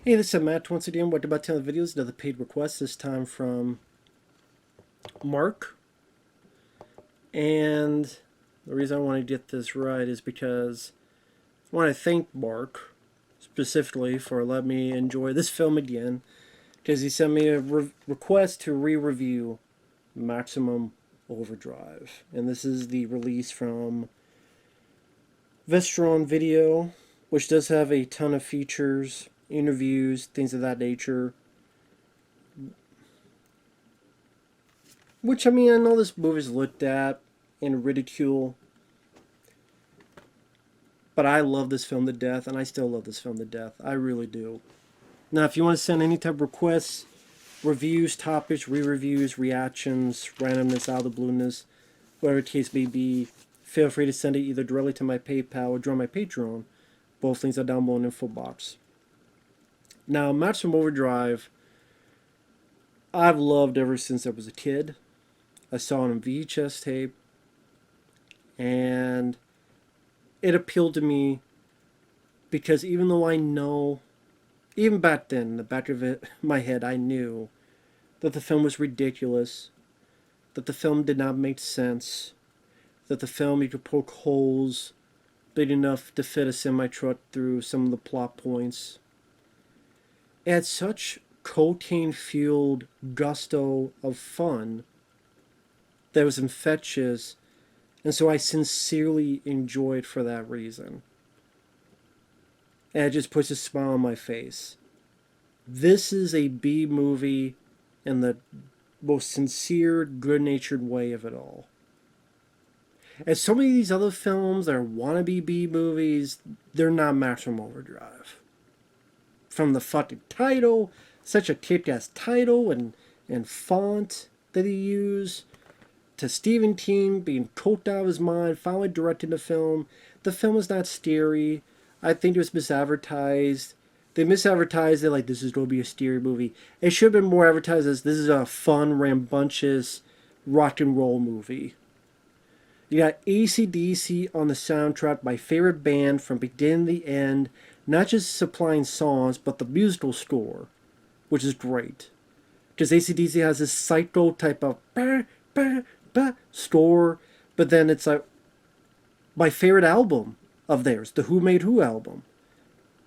Hey, this is Matt once again. What about 10 videos? Another paid request, this time from Mark. And the reason I want to get this right is because I want to thank Mark specifically for letting me enjoy this film again. Because he sent me a request to re-review Maximum Overdrive. And this is the release from Vestron Video, which does have a ton of features, interviews, things of that nature. Which, I mean, I know this movie's looked at and ridiculed, but I love this film to death, and I still love this film to death. I really do. Now, if you want to send any type of requests, reviews, topics, re-reviews, reactions, randomness, out of the blueness, whatever the case may be, feel free to send it either directly to my PayPal or join my Patreon. Both links are down below in the info box. Now, Maximum Overdrive, I've loved ever since I was a kid. I saw it on VHS tape, and it appealed to me because even though I know, even back then, in the back of my head, I knew that the film was ridiculous, that the film did not make sense, that the film you could poke holes big enough to fit a semi-truck through some of the plot points. It had such cocaine-fueled gusto of fun that was infectious, and so I sincerely enjoyed for that reason. And it just puts a smile on my face. This is a B movie in the most sincere, good-natured way of it all. And so many of these other films that are wannabe B movies, they're not Maximum Overdrive. From the fucking title, such a kick-ass title and font that he used, to Stephen King being coked out of his mind, finally directing the film. The film is not scary. I think it was misadvertised. They misadvertised it like this is going to be a scary movie. It should have been more advertised as this is a fun, rambunctious rock and roll movie. You got AC/DC on the soundtrack, my favorite band from beginning to end. Not just supplying songs, but the musical score, which is great. Because AC/DC has this psycho type of score, but then it's like my favorite album of theirs, the Who Made Who album.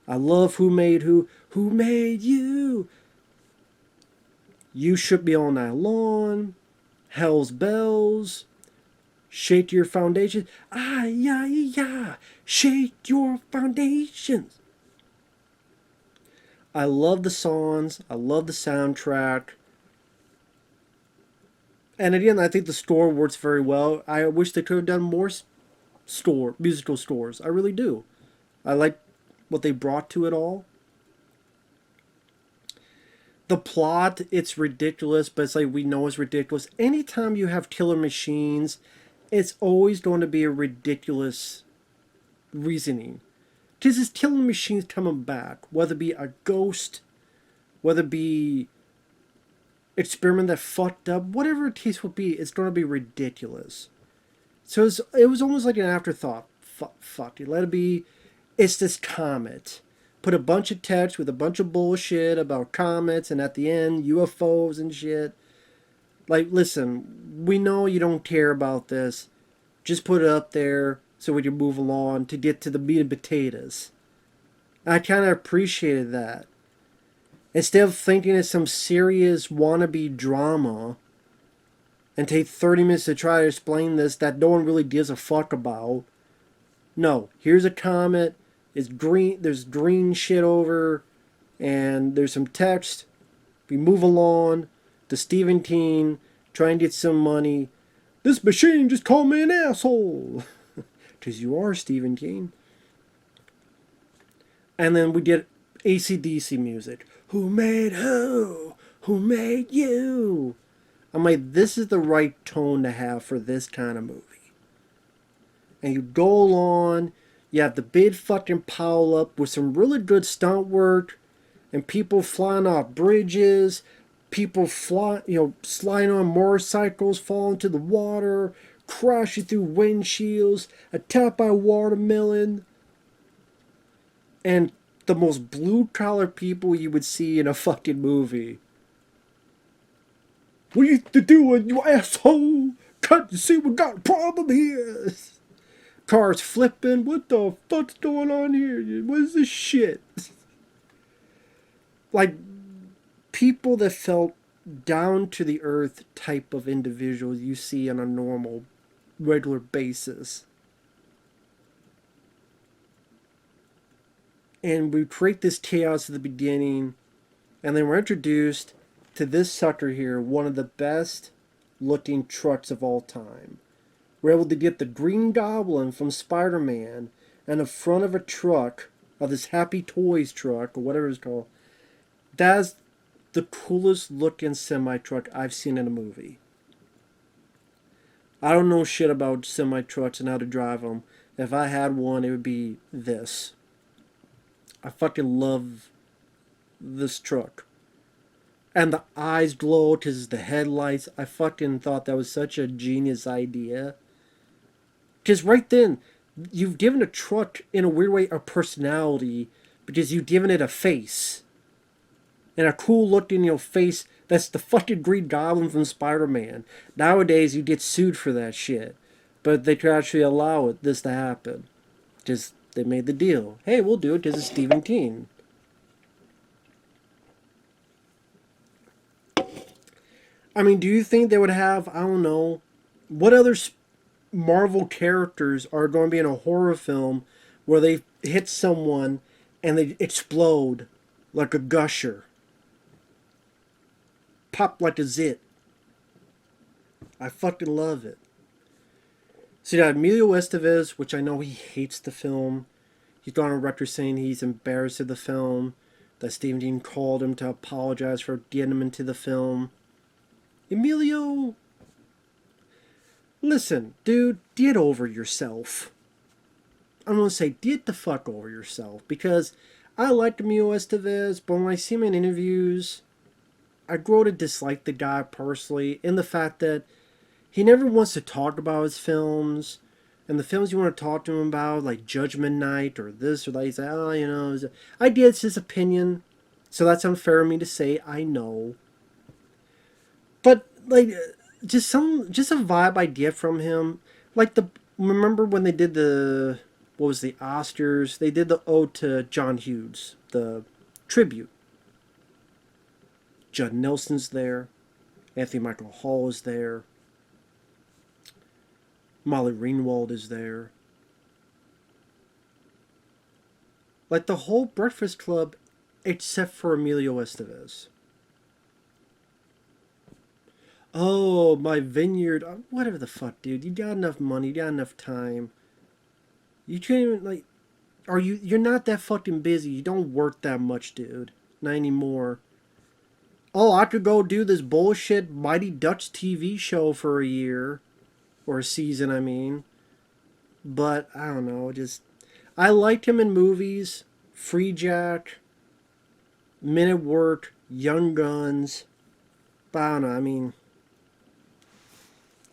I love Who Made Who. Who Made You? You Shook Me All Night Long. Hell's Bells. Shake Your Foundation. Ah, yeah, yeah. Shake your foundations. I love the songs. I love the soundtrack. And again, I think the score works very well. I wish they could have done more musical scores. I really do. I like what they brought to it all. The plot, it's ridiculous, but it's like we know it's ridiculous. Anytime you have killer machines, it's always going to be a ridiculous reasoning. Because it's killing machines coming back, whether it be a ghost, whether it be experiment that fucked up, whatever the case will be, it's going to be ridiculous. So it was almost like an afterthought. Fuck it, let it be. It's this comet. Put a bunch of text with a bunch of bullshit about comets, and at the end, UFOs and shit. Like, listen, we know you don't care about this. Just put it up there so we can move along to get to the meat and potatoes. I kind of appreciated that. Instead of thinking it's some serious wannabe drama and take 30 minutes to try to explain this that no one really gives a fuck about. No, here's a comet. It's green. There's green shit over, and there's some text. We move along to Stephen King, try and get some money. This machine just called me an asshole. Because you are Stephen King. And then we get AC/DC music. Who made who? Who made you? I'm like, this is the right tone to have for this kind of movie. And you go along, you have the big fucking pile up with some really good stunt work, and people flying off bridges, people sliding on motorcycles, falling to the water, crashing through windshields, attacked by a watermelon. And the most blue collar people you would see in a fucking movie. What are you doing, you asshole? Can't you see we got a problem here? Cars flipping. What the fuck's going on here? What is this shit? Like, people that felt down to the earth type of individuals you see on a normal, regular basis. And we create this chaos at the beginning, and then we're introduced to this sucker here, one of the best looking trucks of all time. We're able to get the Green Goblin from Spider-Man and the front of a truck, of this Happy Toys truck, or whatever it's called. That's the coolest looking semi-truck I've seen in a movie. I don't know shit about semi-trucks and how to drive them. If I had one, it would be this. I fucking love this truck. And the eyes glow because the headlights. I fucking thought that was such a genius idea. Because right then, you've given a truck, in a weird way, a personality. Because you've given it a face. And a cool looking, face. That's the fucking Green Goblin from Spider-Man. Nowadays, you get sued for that shit. But they could actually allow this to happen. Just, they made the deal. Hey, we'll do it because it's Stephen King. I mean, do you think they would have, I don't know, what other Marvel characters are going to be in a horror film where they hit someone and they explode like a gusher? Pop like a zit. I fucking love it. So you got Emilio Estevez, which I know he hates the film. He's gone on record saying he's embarrassed of the film, that Stephen King called him to apologize for getting him into the film. Emilio, listen, dude, get over yourself. I'm going to say, get the fuck over yourself. Because I like Emilio Estevez, but when I see him in interviews, I grow to dislike the guy personally, in the fact that he never wants to talk about his films. And the films you want to talk to him about, like Judgment Night or this or that, he's like, oh, I get it's his opinion. So that's unfair of me to say, I know. But, like, just a vibe I get from him. Like, remember when they did the Oscars? They did the ode to John Hughes, the tribute. Judd Nelson's there. Anthony Michael Hall is there. Molly Ringwald is there. Like, the whole Breakfast Club, except for Emilio Estevez. Oh, my vineyard. Whatever the fuck, dude. You got enough money. You got enough time. You can't even, like... You're not that fucking busy. You don't work that much, dude. Not anymore. Oh, I could go do this bullshit Mighty Ducks TV show for a year. Or a season, I mean. But, I don't know. I liked him in movies. Free Jack. Men at Work. Young Guns. But I don't know, I mean...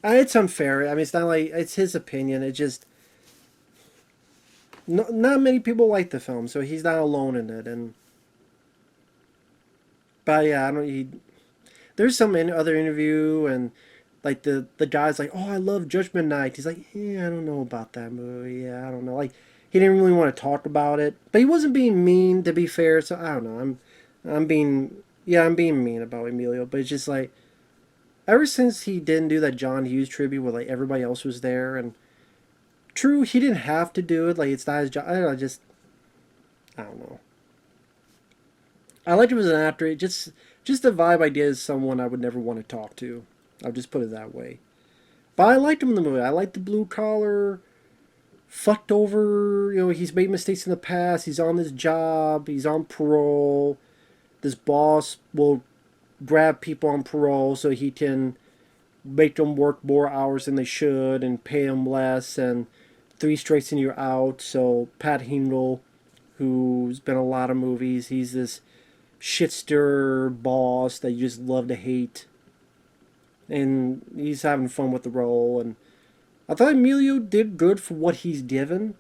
It's unfair. I mean, it's not like it's his opinion. It just not many people like the film, so he's not alone in it. But yeah, I don't. There's some other interview, and like the guy's like, "Oh, I love Judgment Night." He's like, "Yeah, I don't know about that movie. Yeah, I don't know." Like he didn't really want to talk about it, but he wasn't being mean. To be fair, so I don't know. I'm being mean about Emilio, but it's just like. Ever since he didn't do that John Hughes tribute where like everybody else was there, and true, he didn't have to do it. Like it's not his job. I don't know. I don't know. I liked him as an actor. Just the vibe I get is someone I would never want to talk to. I'll just put it that way. But I liked him in the movie. I liked the blue collar, fucked over. He's made mistakes in the past. He's on this job. He's on parole. This boss will grab people on parole so he can make them work more hours than they should and pay them less, and 3 strikes and you're out. So Pat Hingle, who's been in a lot of movies, he's this shitster boss that you just love to hate, and he's having fun with the role. And I thought Emilio did good for what he's given.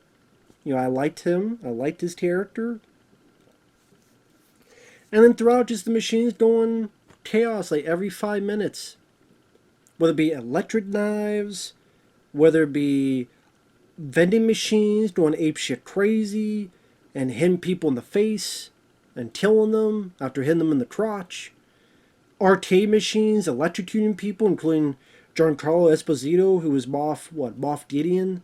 I liked him. I liked his character. And then throughout, just the machines going chaos like every 5 minutes. Whether it be electric knives, whether it be vending machines going apeshit crazy and hitting people in the face and killing them after hitting them in the crotch. Arcade machines electrocuting people, including CarloEsposito, who was Moff Gideon,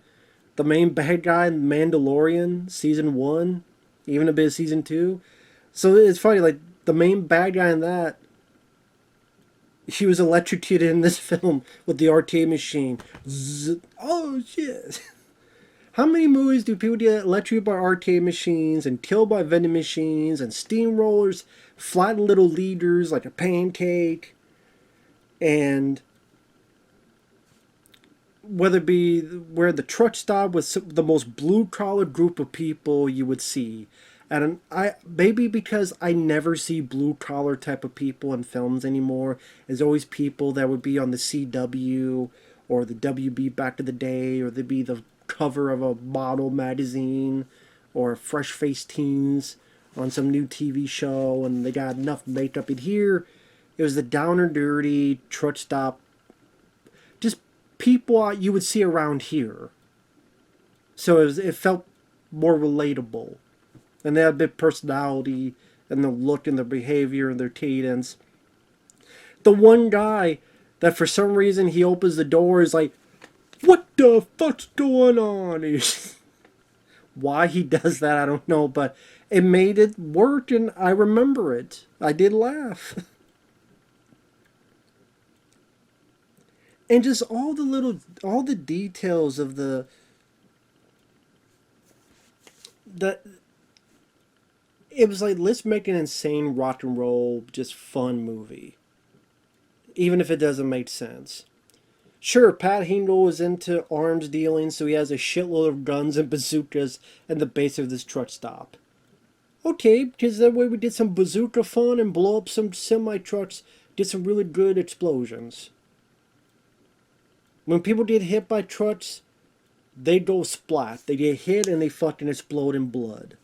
the main bad guy in Mandalorian season 1, even a bit of season 2. So it's funny, like the main bad guy in that, he was electrocuted in this film with the arcade machine. Oh shit! How many movies do people get electrocuted by arcade machines and killed by vending machines and steamrollers, flatten little leaders like a pancake, and whether it be where the truck stop was the most blue collar group of people you would see. And I maybe because I never see blue collar type of people in films anymore. There's always people that would be on the CW or the WB back in the day, or they'd be the cover of a model magazine or Fresh Faced Teens on some new TV show, and they got enough makeup in here. It was the down and dirty truck stop, just people you would see around here. So it felt more relatable. And they had a bit of personality and their look and their behavior and their cadence. The one guy that for some reason he opens the door is like, what the fuck's going on? Why he does that, I don't know, but it made it work and I remember it. I did laugh. And just all the details of the it was like, let's make an insane rock and roll, just fun movie. Even if it doesn't make sense. Sure, Pat Hingle is into arms dealing, so he has a shitload of guns and bazookas at the base of this truck stop. Okay, because that way we did some bazooka fun and blow up some semi-trucks, did some really good explosions. When people get hit by trucks, they go splat. They get hit and they fucking explode in blood.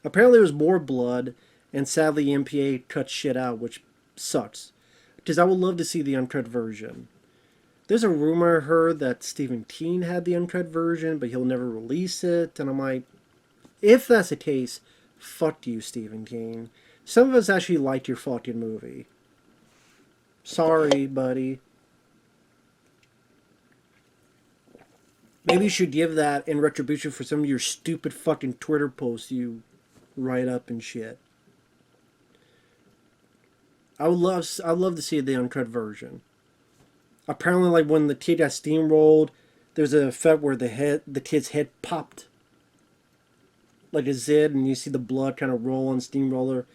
Apparently there was more blood, and sadly MPA cut shit out, which sucks. Because I would love to see the uncut version. There's a rumor I heard that Stephen King had the uncut version, but he'll never release it, and I'm like, if that's the case, fuck you, Stephen King. Some of us actually liked your fucking movie. Sorry, buddy. Maybe you should give that in retribution for some of your stupid fucking Twitter posts you write up and shit. I'd love to see the uncut version. Apparently, like when the kid got steamrolled, there's an effect where the kid's head popped like a zit, and you see the blood kind of roll on Steamroller.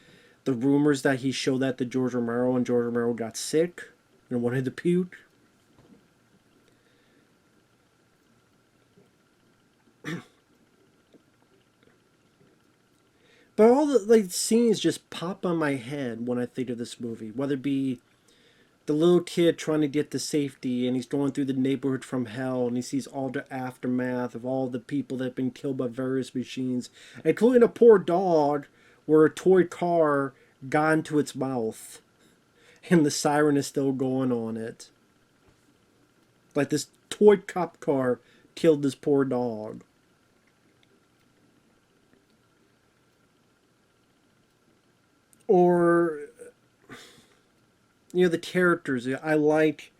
The rumors that he showed that to George Romero, and George Romero got sick and wanted to puke. But all the scenes just pop on my head when I think of this movie. Whether it be the little kid trying to get to safety and he's going through the neighborhood from hell and he sees all the aftermath of all the people that have been killed by various machines, including a poor dog where a toy car got into its mouth and the siren is still going on it. Like this toy cop car killed this poor dog. Or, the characters. I like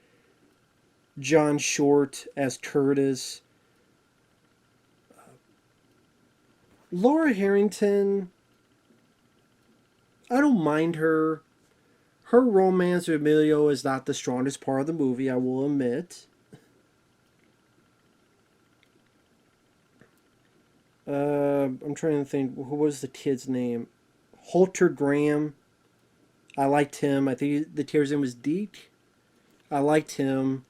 John Short as Curtis. Laura Harrington, I don't mind her. Her romance with Emilio is not the strongest part of the movie, I will admit. I'm trying to think, who was the kid's name? Holter Graham. I liked him. I think the kid's name was Deke. I liked him.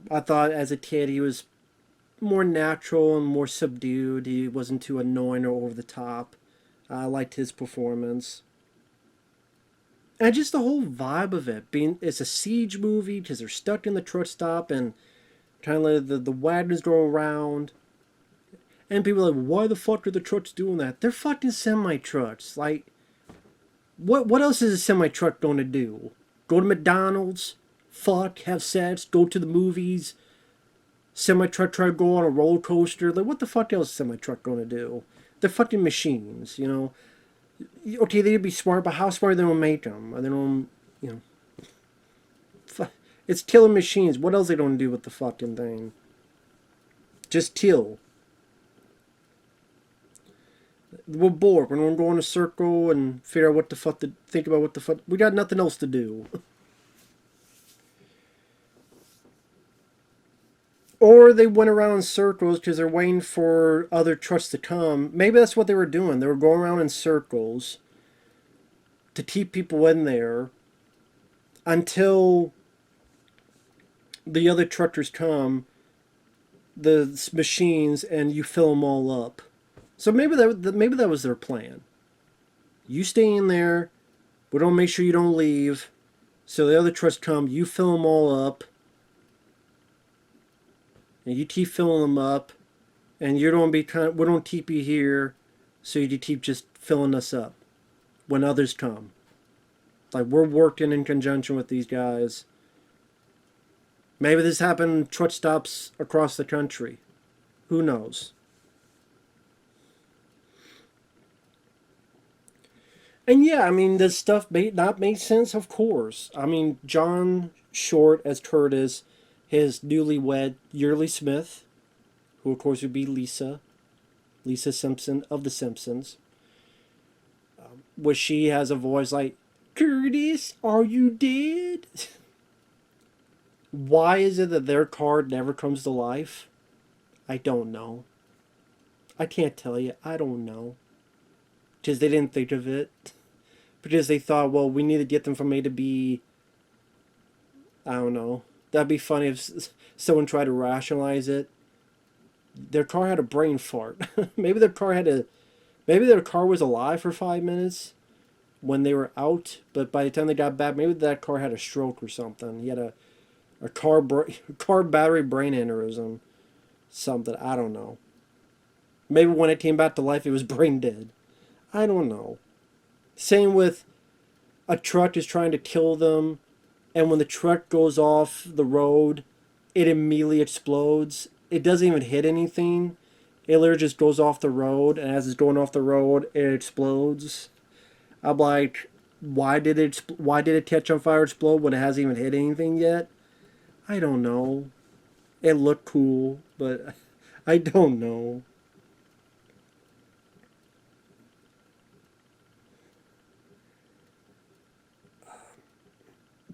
I thought as a kid he was more natural and more subdued. He wasn't too annoying or over the top. I liked his performance. And just the whole vibe of it. It's a siege movie because they're stuck in the truck stop and trying to let the wagons go around. And people are like, why the fuck are the trucks doing that? They're fucking semi-trucks. Like, What else is a semi truck going to do? Go to McDonald's, fuck, have sex, go to the movies. Semi truck try to go on a roller coaster. Like what the fuck else is a semi truck going to do? They're fucking machines, you know. Okay, they'd be smart, but how smart are they gonna make them? Are they gonna, you know, it's killing machines. What else they don't do with the fucking thing? Just kill. We're bored. We're gonna go in a circle and figure out what the fuck to think about. What the fuck we got nothing else to do. Or they went around in circles because they're waiting for other trucks to come. Maybe that's what they were doing. They were going around in circles to keep people in there until the other truckers come, the machines, and you fill them all up. So maybe that was their plan. You stay in there. We don't make sure you don't leave. So the other trucks come. You fill them all up, and you keep filling them up, and you don't be we don't keep you here, so you keep just filling us up when others come. Like we're working in conjunction with these guys. Maybe this happened truck stops across the country. Who knows? And yeah, I mean, this stuff may not make sense, of course. I mean, John Short as Curtis, his newlywed Yeardley Smith, who of course would be Lisa Simpson of The Simpsons, where she has a voice like, Curtis, are you dead? Why is it that their card never comes to life? I don't know. I can't tell you. I don't know. Because they didn't think of it. Because they thought, well, we need to get them from A to B. I don't know. That'd be funny if someone tried to rationalize it. Their car had a brain fart. Maybe their car had a... Maybe their car was alive for 5 minutes when they were out, but by the time they got back, maybe that car had a stroke or something. He had a car battery brain aneurysm. Something. I don't know. Maybe when it came back to life, it was brain dead. I don't know. Same with a truck is trying to kill them, and when the truck goes off the road, it immediately explodes. It doesn't even hit anything. It literally just goes off the road, and as it's going off the road, it explodes. I'm like, why did it catch on fire, explode when it hasn't even hit anything yet? I don't know. It looked cool, but I don't know.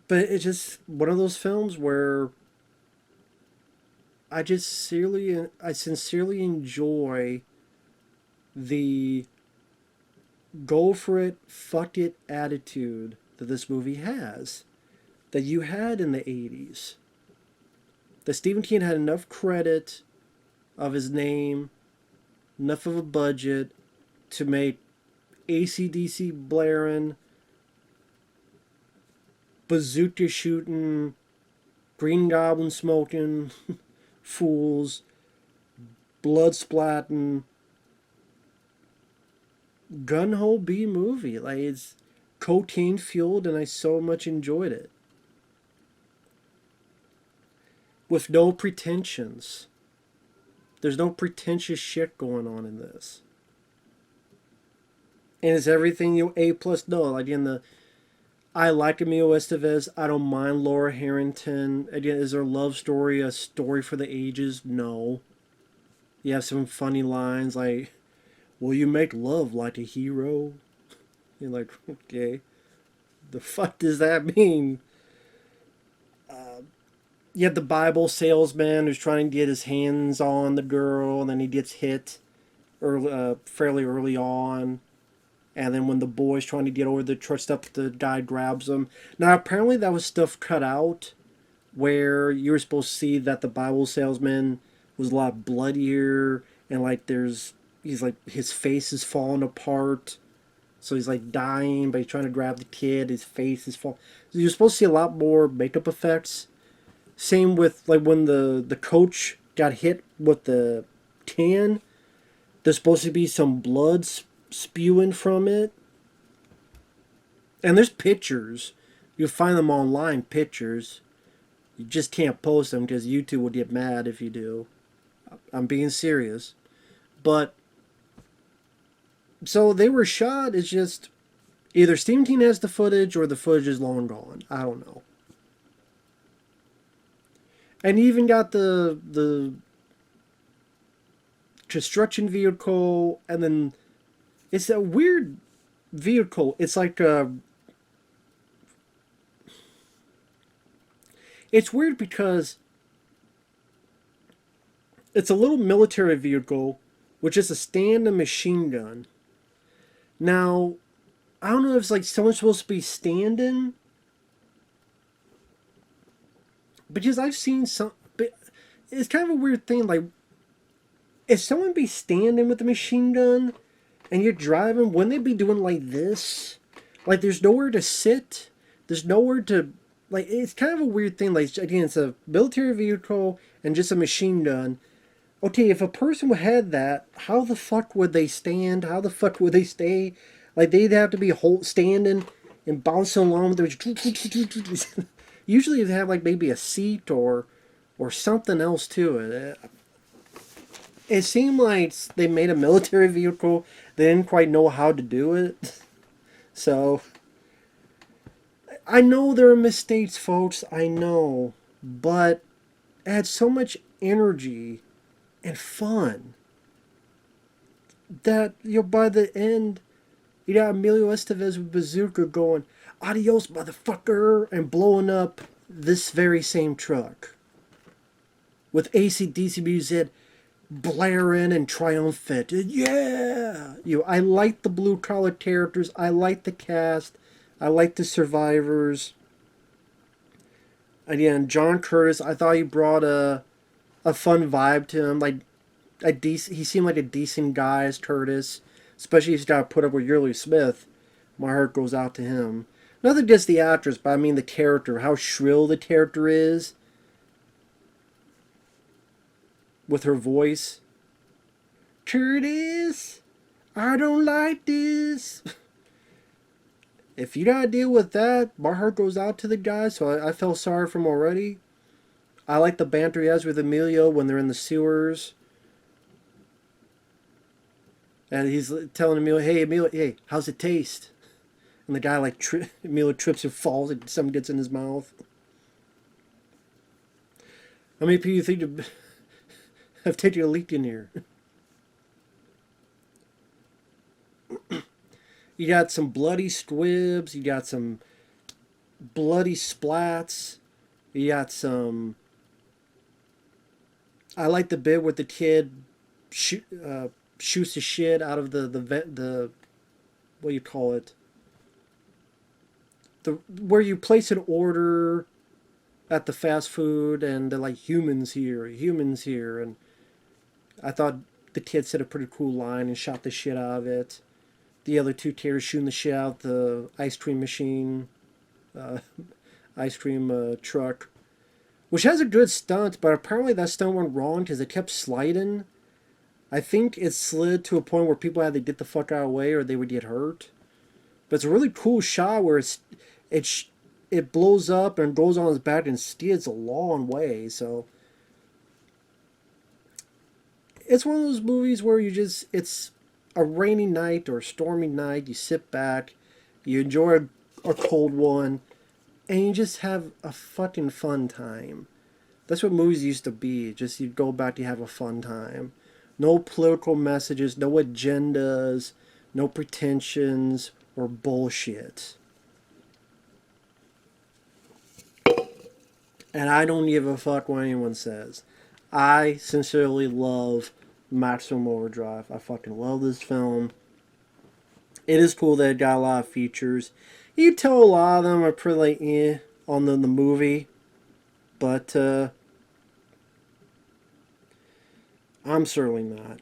But it's just one of those films where I sincerely enjoy the go for it, fuck it attitude that this movie has, that you had in the 80s. That Stephen King had enough credit of his name, enough of a budget to make AC/DC blaring, bazooka shooting, Green Goblin smoking, fools, blood splatting, gun ho B movie. Like it's cocaine fueled, and I so much enjoyed it. With no pretensions. There's no pretentious shit going on in this. And it's everything you A plus. No, like in the I like Emilio Estevez. I don't mind Laura Harrington. Again, is their love story a story for the ages? No. You have some funny lines like, will you make love like a hero? You're like, okay. The fuck does that mean? You have the Bible salesman who's trying to get his hands on the girl, and then he gets hit fairly early on. And then when the boy's trying to get over the truck stop, the guy grabs him. Now, apparently that was stuff cut out where you were supposed to see that the Bible salesman was a lot bloodier, and like he's like, his face is falling apart. So he's like dying, but he's trying to grab the kid. His face is falling. So you're supposed to see a lot more makeup effects. Same with like when the coach got hit with the can. There's supposed to be some blood spewing from it. And there's pictures. You'll find them online, pictures. You just can't post them because YouTube will get mad if you do. I'm being serious. But, so they were shot, it's just either Steam Team has the footage or the footage is long gone. I don't know. And you even got the construction vehicle, and then it's a weird vehicle. It's like it's weird because it's a little military vehicle, which is a stand-in machine gun. Now, I don't know if it's like someone's supposed to be standing, because I've seen some. But it's kind of a weird thing. Like, if someone be standing with a machine gun and you're driving, wouldn't they be doing like this? Like, there's nowhere to sit. There's nowhere to. Like, it's kind of a weird thing. Like, again, it's a military vehicle and just a machine gun. Okay, if a person had that, how the fuck would they stand? How the fuck would they stay? Like, they'd have to be standing and bouncing along with their. Usually they have like maybe a seat or something else to it. It seemed like they made a military vehicle. They didn't quite know how to do it. So I know there are mistakes, folks. I know, but it had so much energy and fun that by the end, you got Emilio Estevez with bazooka going, "Adios, motherfucker," and blowing up this very same truck with AC/DC music blaring and triumphant. Yeah, I like the blue collar characters. I like the cast. I like the survivors. Again, John Curtis. I thought he brought a fun vibe to him. Like he seemed like a decent guy as Curtis, especially if he's got to put up with Yeardley Smith. My heart goes out to him. Not just the actress, but I mean the character. How shrill the character is with her voice. Curtis, I don't like this. If you gotta deal with that, my heart goes out to the guy, so I felt sorry for him already. I like the banter he has with Emilio when they're in the sewers. And he's telling Emilio, "Hey, Emilio, hey, how's it taste?" And the guy, like, Emilio trips and falls and something gets in his mouth. How many people do you think have taken a leak in here? You got some bloody squibs. You got some bloody splats. You got some. I like the bit where the kid shoots the shit out of the what do you call it? Where you place an order at the fast food and they're like, humans here, and I thought the kid said a pretty cool line and shot the shit out of it. The other two tears shooting the shit out the ice cream machine, ice cream truck, which has a good stunt, but apparently that stunt went wrong because it kept sliding. I think it slid to a point where people had to get the fuck out of the way or they would get hurt. But it's a really cool shot where it blows up and goes on his back and skids a long way. So it's one of those movies where it's a rainy night or a stormy night. You sit back, you enjoy a cold one, and you just have a fucking fun time. That's what movies used to be. Just you go back to have a fun time. No political messages, no agendas, no pretensions or bullshit. And I don't give a fuck what anyone says. I sincerely love Maximum Overdrive. I fucking love this film. It is cool that it got a lot of features. You can tell a lot of them are pretty on the movie. But I'm certainly not.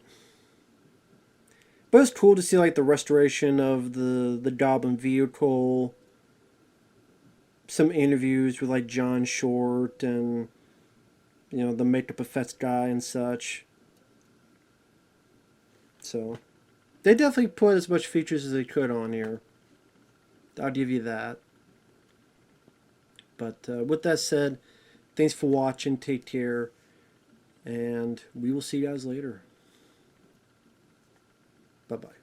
But it's cool to see like the restoration of the Goblin vehicle. Some interviews with like John Short and the makeup effects guy and such. So they definitely put as much features as they could on here. I'll give you that. But with that said, thanks for watching. Take care. And we will see you guys later. Bye-bye.